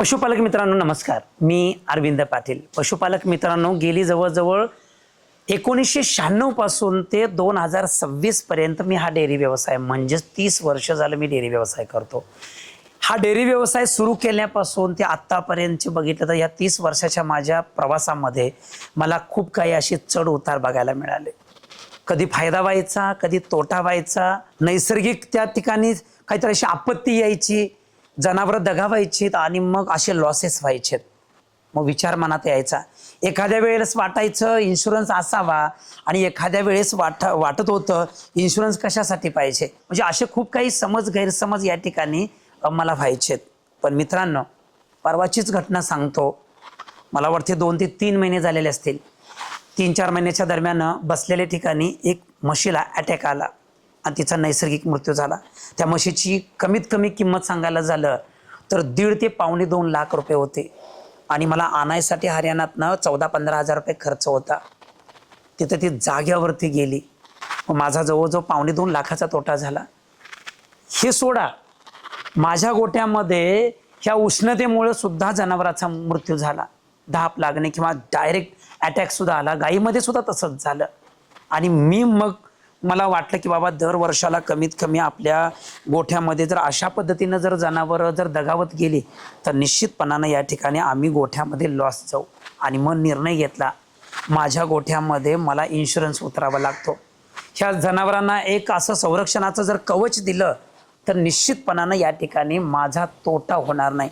पशुपालक मित्रांनो नमस्कार. मी अरविंद पाटील. पशुपालक मित्रांनो, गेली जवळजवळ 1996 पासून ते 2026 पर्यंत मी हा डेअरी व्यवसाय म्हणजेच 30 वर्ष झालं मी डेअरी व्यवसाय करतो. हा डेअरी व्यवसाय सुरू केल्यापासून ते आत्तापर्यंतचे बघितलं तर या 30 वर्षाच्या माझ्या प्रवासामध्ये मला खूप काही असे चढ उतार बघायला मिळाले. कधी फायदा व्हायचा, कधी तोटा व्हायचा, नैसर्गिक त्या ठिकाणी काहीतरी अशी आपत्ती यायची, जनावरं दगावायची आणि मग असे लॉसेस व्हायचे. मग विचार मनात यायचा, एखाद्या वेळेस वाटायचं इन्शुरन्स असावा आणि एखाद्या वेळेस वाटत होतं इन्शुरन्स कशासाठी पाहिजे. म्हणजे असे खूप काही गैरसमज या ठिकाणी मला व्हायचे. पण मित्रांनो, परवाचीच घटना सांगतो. मला वाटते 2 ते 3 महिने झालेले असतील. 3-4 महिन्याच्या दरम्यान बसलेल्या ठिकाणी एक म्हशीला अटॅक आला आणि तिचा नैसर्गिक मृत्यू झाला. त्या म्हशीची कमीत कमी किंमत सांगायला झालं तर 1.5 ते 2.25 लाख रुपये होते आणि मला आणायसाठी हरियाणातनं 14-15 हजार रुपये खर्च होता. तिथं ती जाग्यावरती गेली. माझा जवळजवळ 2.25 लाखाचा तोटा झाला. हे सोडा, माझ्या गोट्यामध्ये ह्या उष्णतेमुळे सुद्धा जनावराचा मृत्यू झाला. धाप लागणे किंवा डायरेक्ट अटॅक सुद्धा आला. गायीमध्ये सुद्धा तसंच झालं. आणि मला वाटलं की बाबा दर वर्षाला कमीत कमी आपल्या गोठ्यामध्ये जर अशा पद्धतीनं जर जनावरं जर दगावत गेली तर निश्चितपणानं या ठिकाणी आम्ही गोठ्यामध्ये लॉस जाऊ. आणि मग निर्णय घेतला, माझ्या गोठ्यामध्ये मला इन्शुरन्स उतरावा लागतो. ह्या जनावरांना एक असं संरक्षणाचं जर कवच दिलं तर निश्चितपणानं या ठिकाणी माझा तोटा होणार नाही.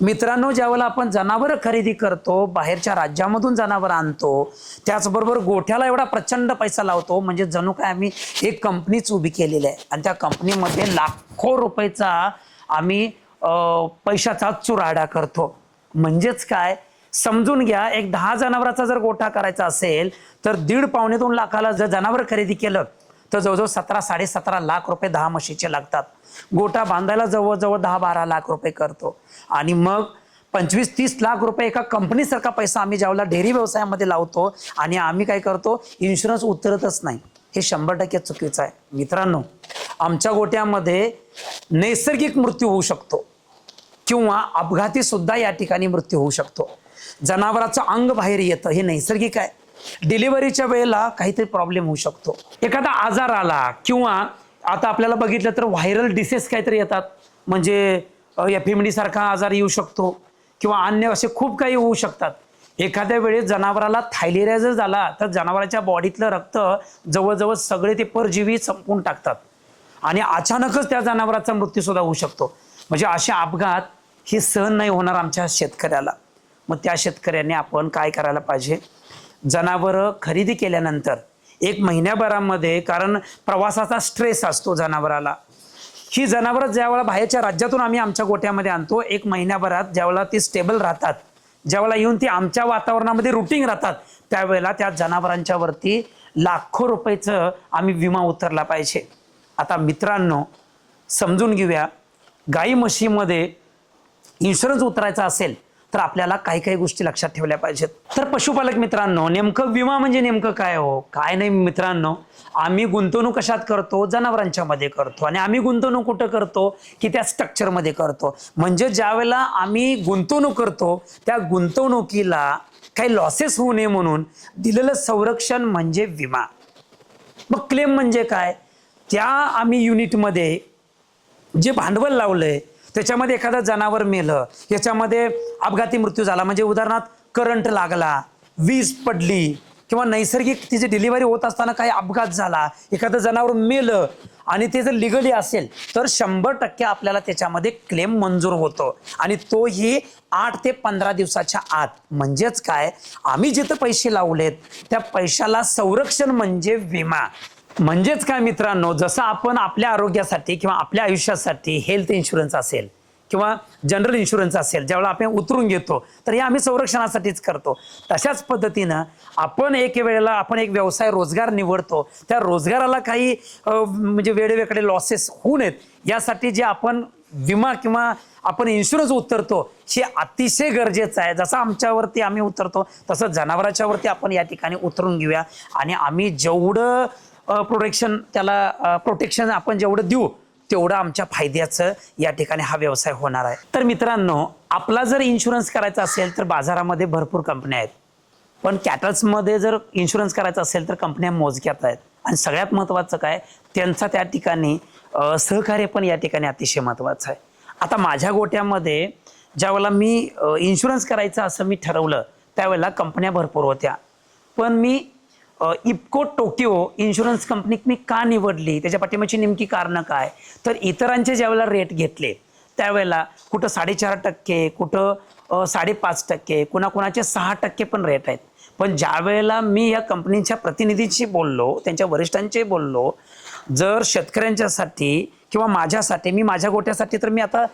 मित्रांनो, ज्यावेळेला आपण जनावरं खरेदी करतो, बाहेरच्या राज्यामधून जनावरं आणतो, त्याचबरोबर गोठ्याला एवढा प्रचंड पैसा लावतो, म्हणजे जणू काय आम्ही एक कंपनीच उभी केलेली आहे आणि त्या कंपनीमध्ये लाखो रुपयाचा आम्ही पैशाचा चुराडा करतो. म्हणजेच काय, समजून घ्या, एक 10 जनावराचा जर गोठा करायचा असेल तर 1.5-2 लाखाला जर जनावर खरेदी केलं तर जवळजवळ 17-17.5 लाख रुपये 10 म्हशीचे लागतात. गोठा बांधायला जवळजवळ 10-12 लाख रुपये करतो. आणि मग 25-30 लाख रुपये एका कंपनीसारखा पैसा आम्ही ज्यावेळेला डेअरी व्यवसायामध्ये लावतो आणि आम्ही काय करतो, इन्शुरन्स उतरतच नाही. हे 100% चुकीचं आहे. मित्रांनो, आमच्या गोट्यामध्ये नैसर्गिक मृत्यू होऊ शकतो किंवा अपघाती सुद्धा या ठिकाणी मृत्यू होऊ शकतो. जनावराचं अंग बाहेर येतं, हे नैसर्गिक आहे. डिलिव्हरीच्या वेळेला काहीतरी प्रॉब्लेम होऊ शकतो, एखादा आजार आला किंवा आता आपल्याला बघितलं तर व्हायरल डिसीज काहीतरी येतात, म्हणजे FMD सारखा आजार येऊ शकतो किंवा अन्य असे खूप काही होऊ शकतात. एखाद्या वेळेस जनावराला थायलेरिया जर झाला तर जनावराच्या बॉडीतलं रक्त जवळजवळ सगळे ते परजीवी संपून टाकतात आणि अचानकच त्या जनावराचा मृत्यू सुद्धा होऊ शकतो. म्हणजे असे अपघात हे सहन नाही होणार आमच्या शेतकऱ्याला. मग त्या शेतकऱ्याने आपण काय करायला पाहिजे, जनावरं खरेदी केल्यानंतर 1 महिन्याभरामध्ये, कारण प्रवासाचा स्ट्रेस असतो जनावराला, ही जनावरं ज्यावेळेला बाहेरच्या राज्यातून आम्ही आमच्या गोट्यामध्ये आणतो, 1 महिन्याभरात ज्यावेळेला ती स्टेबल राहतात, ज्यावेळेला येऊन ती आमच्या वातावरणामध्ये रुटीन राहतात, त्यावेळेला त्या जनावरांच्या वरती लाखो रुपयाचं आम्ही विमा उतरला पाहिजे. आता मित्रांनो, समजून घेऊया, गाई म्हशीमध्ये इन्शुरन्स उतरायचा असेल तर आपल्याला काही गोष्टी लक्षात ठेवल्या पाहिजेत. तर पशुपालक मित्रांनो, नेमकं विमा म्हणजे नेमकं काय हो? काय नाही मित्रांनो, आम्ही गुंतवणूक कशात करतो, जनावरांच्या मध्ये करतो. आणि आम्ही गुंतवणूक कुठं करतो की त्या स्ट्रक्चरमध्ये करतो. म्हणजे ज्या वेळेला आम्ही गुंतवणूक करतो त्या गुंतवणुकीला काही लॉसेस होऊ नये म्हणून दिलेलं संरक्षण म्हणजे विमा. मग क्लेम म्हणजे काय, त्या आम्ही युनिटमध्ये जे भांडवल लावलंय त्याच्यामध्ये एखादं जनावर मेलं, याच्यामध्ये अपघाती मृत्यू झाला, म्हणजे उदाहरणार्थ करंट लागला, वीज पडली किंवा नैसर्गिक तिची डिलिव्हरी होत असताना काही अपघात झाला, एखादं जनावर मेलं आणि ते जर लिगली असेल तर 100% आपल्याला त्याच्यामध्ये क्लेम मंजूर होतो. आणि तोही 8 ते 15 दिवसाच्या आत. म्हणजेच काय, आम्ही जिथं पैसे लावलेत त्या पैशाला संरक्षण म्हणजे विमा. म्हणजेच काय मित्रांनो, जसं आपण आपल्या आरोग्यासाठी किंवा आपल्या आयुष्यासाठी हेल्थ इन्शुरन्स असेल किंवा जनरल इन्शुरन्स असेल, ज्यावेळेला आपण उतरून घेतो तर हे आम्ही संरक्षणासाठीच करतो. तशाच पद्धतीनं आपण एक व्यवसाय रोजगार निवडतो, त्या रोजगाराला काही म्हणजे वेगवेगळे लॉसेस होऊ नयेत यासाठी जे आपण विमा किंवा आपण इन्शुरन्स उतरतो हे अतिशय गरजेचं आहे. जसं आमच्यावरती आम्ही उतरतो तसं जनावराच्या वरती आपण या ठिकाणी उतरून घेऊया. आणि आम्ही जेवढं प्रोटेक्शन आपण जेवढं देऊ तेवढं आमच्या फायद्याचं या ठिकाणी हा व्यवसाय होणार आहे. तर मित्रांनो, आपला जर इन्शुरन्स करायचा असेल तर बाजारामध्ये भरपूर कंपन्या आहेत, पण कॅटल्समध्ये जर इन्शुरन्स करायचा असेल तर कंपन्या मोजक्यात आहेत. आणि सगळ्यात महत्त्वाचं काय, त्यांचा त्या ठिकाणी सहकार्य पण या ठिकाणी अतिशय महत्त्वाचं आहे. आता माझ्या गोट्यामध्ये ज्यावेळेला मी इन्शुरन्स करायचं असं मी ठरवलं त्यावेळेला कंपन्या भरपूर होत्या, पण मी इफको टोकियो इन्शुरन्स कंपनी मी का निवडली, त्याच्या पाठीमागची नेमकी कारणं काय, तर इतरांचे ज्यावेळेला रेट घेतले त्यावेळेला कुठं 4.5%, कुठं 5.5%, कुणाकुणाचे 6% पण रेट आहेत. पण ज्या वेळेला मी या कंपनीच्या प्रतिनिधींशी बोललो, त्यांच्या वरिष्ठांशी बोललो, जर शेतकऱ्यांच्यासाठी किंवा माझ्यासाठी, मी माझ्या गोट्यासाठी तर मी आता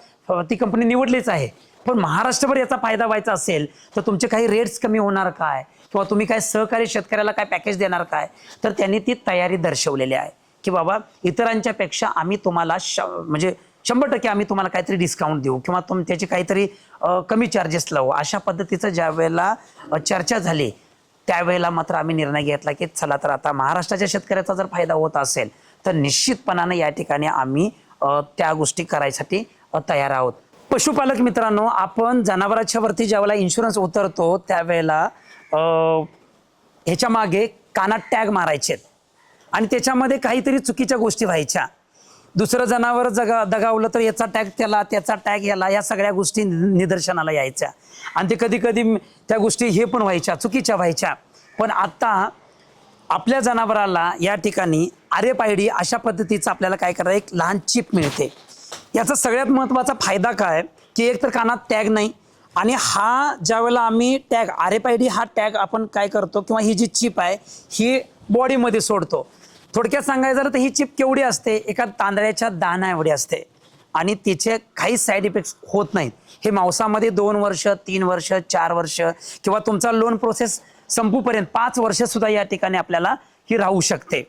ती कंपनी निवडलीच आहे, पण महाराष्ट्रभर याचा फायदा व्हायचा असेल तर तुमचे काही रेट्स कमी होणार काय, किंवा तुम्ही काय सहकारी शेतकऱ्याला काय पॅकेज देणार काय, तर त्यांनी ती तयारी दर्शवलेली आहे की बाबा इतरांच्या पेक्षा आम्ही तुम्हाला म्हणजे 100% आम्ही तुम्हाला काहीतरी डिस्काउंट देऊ किंवा त्याचे काहीतरी कमी चार्जेस लावू. अशा पद्धतीचं ज्या वेळेला चर्चा झाली त्यावेळेला मात्र आम्ही निर्णय घेतला की चला तर आता महाराष्ट्राच्या शेतकऱ्याचा जर फायदा होत असेल तर निश्चितपणाने या ठिकाणी आम्ही त्या गोष्टी करायसाठी तयार आहोत. पशुपालक मित्रांनो, आपण जनावरांच्या वरती ज्यावेळेला इन्शुरन्स उतरतो त्यावेळेला ह्याच्या मागे कानात टॅग मारायचे आणि त्याच्यामध्ये काहीतरी चुकीच्या गोष्टी व्हायच्या. दुसरं जनावर दगावलं तर याचा टॅग त्याला, त्याचा टॅग याला, या सगळ्या गोष्टी निदर्शनाला यायच्या आणि ते कधी कधी त्या गोष्टी हे पण व्हायच्या, चुकीच्या व्हायच्या. पण आता आपल्या जनावराला या ठिकाणी RFID अशा पद्धतीचं आपल्याला काय करायचं, एक लहान चिप मिळते. याचा सगळ्यात महत्त्वाचा फायदा काय की एक तर कानात टॅग नाही, आणि हा ज्यावेळेला आम्ही टॅग RFID हा टॅग आपण काय करतो किंवा ही जी चिप आहे ही बॉडीमध्ये सोडतो. थोडक्यात सांगायचं झालं तर ही चिप केवढी असते, एका तांदळाच्या दाणा एवढी असते आणि तिचे काही साईड इफेक्ट्स होत नाहीत. हे मांसामध्ये 2 वर्ष, 3 वर्ष, 4 वर्ष किंवा तुमचा लोन प्रोसेस संपूपर्यंत 5 वर्ष सुद्धा या ठिकाणी आपल्याला ही राहू शकते.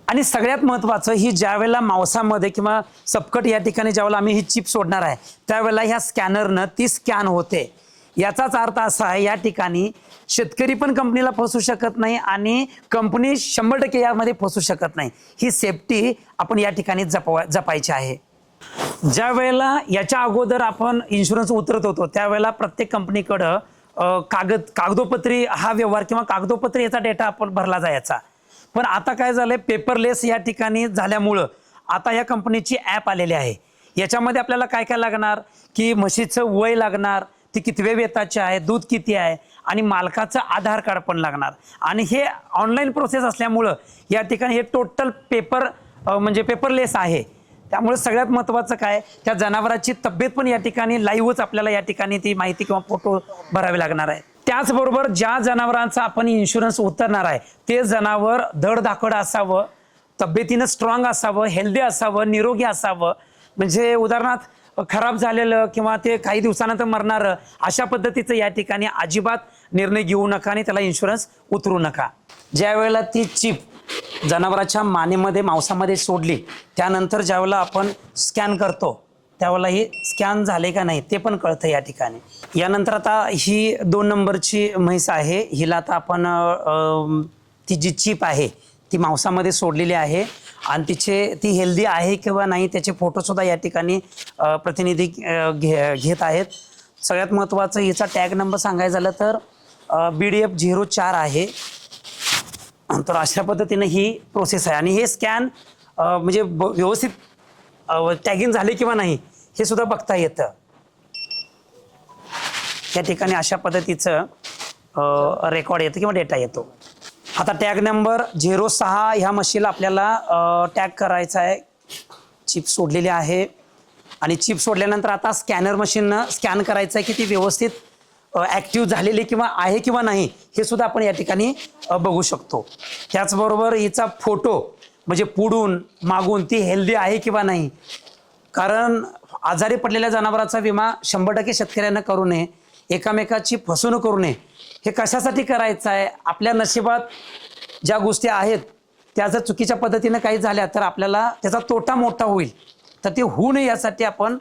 आणि सगळ्यात महत्त्वाचं, ही ज्या वेळेला मांसामध्ये किंवा सपकट या ठिकाणी ज्यावेळेला आम्ही ही चिप सोडणार आहे त्यावेळेला ह्या स्कॅनरनं ती स्कॅन होते. याचाच अर्थ असा आहे या ठिकाणी शेतकरी पण कंपनीला फसू शकत नाही आणि कंपनी 100% यामध्ये फसू शकत नाही. ही सेफ्टी आपण या ठिकाणी जपायची आहे. ज्या वेळेला याच्या अगोदर आपण इन्शुरन्स उतरत होतो त्यावेळेला प्रत्येक कंपनीकडं कागदोपत्री हा व्यवहार किंवा कागदोपत्री याचा डेटा आपण भरला जायचा. पण आता काय झालंय, पेपरलेस या ठिकाणी झाल्यामुळं आता या कंपनीची ॲप आलेली आहे. याच्यामध्ये आपल्याला काय काय लागणार की म्हशीचं वय लागणार, ती कितव्या वेताचे आहे, दूध किती आहे आणि मालकाचं आधार कार्ड पण लागणार. आणि हे ऑनलाईन प्रोसेस असल्यामुळं या ठिकाणी हे टोटल म्हणजे पेपरलेस आहे. त्यामुळे सगळ्यात महत्त्वाचं काय, त्या जनावराची तब्येत पण या ठिकाणी लाईव्हच आपल्याला या ठिकाणी ती माहिती किंवा फोटो भरावे लागणार आहे. त्याचबरोबर ज्या जनावरांचा आपण इन्शुरन्स उतरणार आहे ते जनावर धडधाकड असावं, तब्येतीनं स्ट्रॉंग असावं, हेल्दी असावं, निरोगी असावं. म्हणजे उदाहरणार्थ खराब झालेलं किंवा ते काही दिवसानंतर मरणारं अशा पद्धतीचं या ठिकाणी अजिबात निर्णय घेऊ नका आणि त्याला इन्शुरन्स उतरू नका. ज्या वेळेला ती चिप जनावराच्या मानेमध्ये मांसामध्ये सोडली त्यानंतर ज्यावेळेला आपण स्कॅन करतो त्यावेळेला हे स्कॅन झाले का नाही ते पण कळतं या ठिकाणी. यानंतर आता ही 2 नंबरची म्हैस आहे, हिला आता आपण ती जी चिप आहे ती मांसामध्ये सोडलेली आहे आणि ती हेल्दी आहे किंवा नाही त्याचे फोटोसुद्धा या ठिकाणी प्रतिनिधी घेत आहेत. सगळ्यात महत्त्वाचं हिचा टॅग नंबर सांगायचं झालं तर BDF 04 आहे. तर अशा पद्धतीने ही प्रोसेस आहे आणि हे स्कॅन म्हणजे व्यवस्थित टॅगिंग झाले किंवा नाही हे सुद्धा बघता येतं. या ठिकाणी अशा पद्धतीचं रेकॉर्ड येतं किंवा डेटा येतो. आता टॅग नंबर 06 ह्या म्हशीला आपल्याला टॅग करायचा आहे. चिप सोडलेली आहे आणि चिप सोडल्यानंतर आता स्कॅनर मशीननं स्कॅन करायचं आहे की ती व्यवस्थित ॲक्टिव्ह झालेली किंवा आहे किंवा नाही हे सुद्धा आपण या ठिकाणी बघू शकतो. त्याचबरोबर हिचा फोटो म्हणजे पुढून मागून ती हेल्दी आहे किंवा नाही, कारण आजारी पडलेल्या जनावरांचा विमा 100% शेतकऱ्यांना करू नये, एकामेकाची फसवणूक करू नये. हे कशासाठी करायचं आहे, आपल्या नशिबात ज्या गोष्टी आहेत त्या जर चुकीच्या पद्धतीनं काही झाल्या तर आपल्याला त्याचा तोटा मोठा होईल, तर ते होऊ नये यासाठी आपण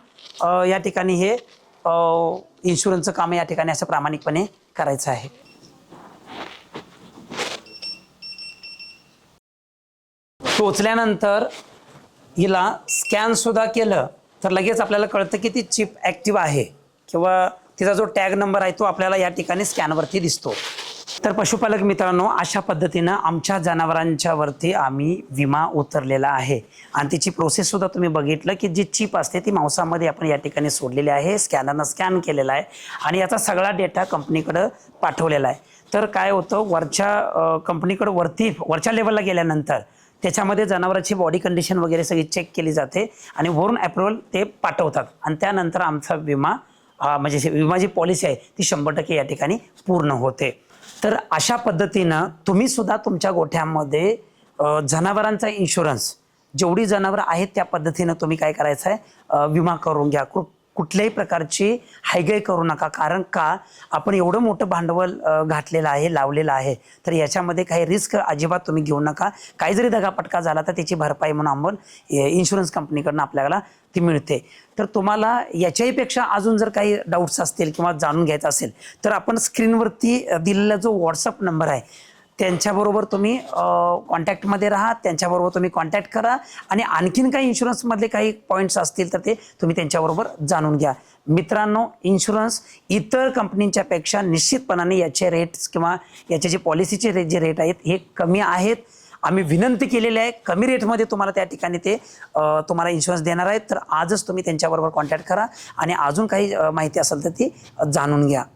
या ठिकाणी हे इन्शुरन्सचं काम या ठिकाणी असं प्रामाणिकपणे करायचं आहे. टोचल्यानंतर हिला स्कॅनसुद्धा केलं तर लगेच आपल्याला कळतं की ती चिप ॲक्टिव्ह आहे किंवा तिचा जो टॅग नंबर आहे तो आपल्याला या ठिकाणी स्कॅनवरती दिसतो. तर पशुपालक मित्रांनो, अशा पद्धतीनं आमच्या जनावरांच्या वरती आम्ही विमा उतरलेला आहे आणि तिची प्रोसेससुद्धा तुम्ही बघितलं की जी चिप असते ती मांसामध्ये आपण या ठिकाणी सोडलेली आहे, स्कॅनरनं स्कॅन केलेला आहे आणि याचा सगळा डेटा कंपनीकडं पाठवलेला आहे. तर काय होतं, वरच्या कंपनीकडं वरच्या लेवलला गेल्यानंतर त्याच्यामध्ये जनावरांची बॉडी कंडिशन वगैरे सगळी चेक केली जाते आणि वरून अप्रुव्हल ते पाठवतात आणि त्यानंतर आमचा विमा म्हणजे विमा जी पॉलिसी आहे ती 100% या ठिकाणी पूर्ण होते. तर अशा पद्धतीनं तुम्ही सुद्धा तुमच्या गोठ्यामध्ये जनावरांचा इन्शुरन्स जेवढी जनावरं आहेत त्या पद्धतीनं तुम्ही काय करायचं आहे, विमा करून घ्या. कुठल्याही प्रकारची हायगाई करू नका, कारण का आपण एवढं मोठं भांडवल घातलेलं आहे, लावलेलं आहे, तर याच्यामध्ये काही रिस्क अजिबात तुम्ही घेऊ नका. काही जरी दगापटका झाला तर त्याची भरपाई म्हणून आपण इन्शुरन्स कंपनीकडनं आपल्याला ती मिळते. तर तुम्हाला याच्याही पेक्षा अजून जर काही डाऊट्स असतील किंवा जाणून घ्यायचं असेल तर आपण स्क्रीनवरती दिलेला जो व्हॉट्सअप नंबर आहे त्यांच्याबरोबर तुम्ही कॉन्टॅक्टमध्ये राहा, त्यांच्याबरोबर तुम्ही कॉन्टॅक्ट करा आणि आणखीन काही इन्शुरन्समधले काही पॉईंट्स असतील तर ते तुम्ही त्यांच्याबरोबर जाणून घ्या. मित्रांनो, इन्शुरन्स इतर कंपनींच्या पेक्षा निश्चितपणाने याचे रेट्स किंवा याचे जे पॉलिसीचे जे रेट आहेत हे कमी आहेत. आम्ही विनंती केलेली आहे, कमी रेटमध्ये तुम्हाला त्या ठिकाणी ते तुम्हाला इन्शुरन्स देणार आहेत. तर आजच तुम्ही त्यांच्याबरोबर कॉन्टॅक्ट करा आणि अजून काही माहिती असेल तर ती जाणून घ्या.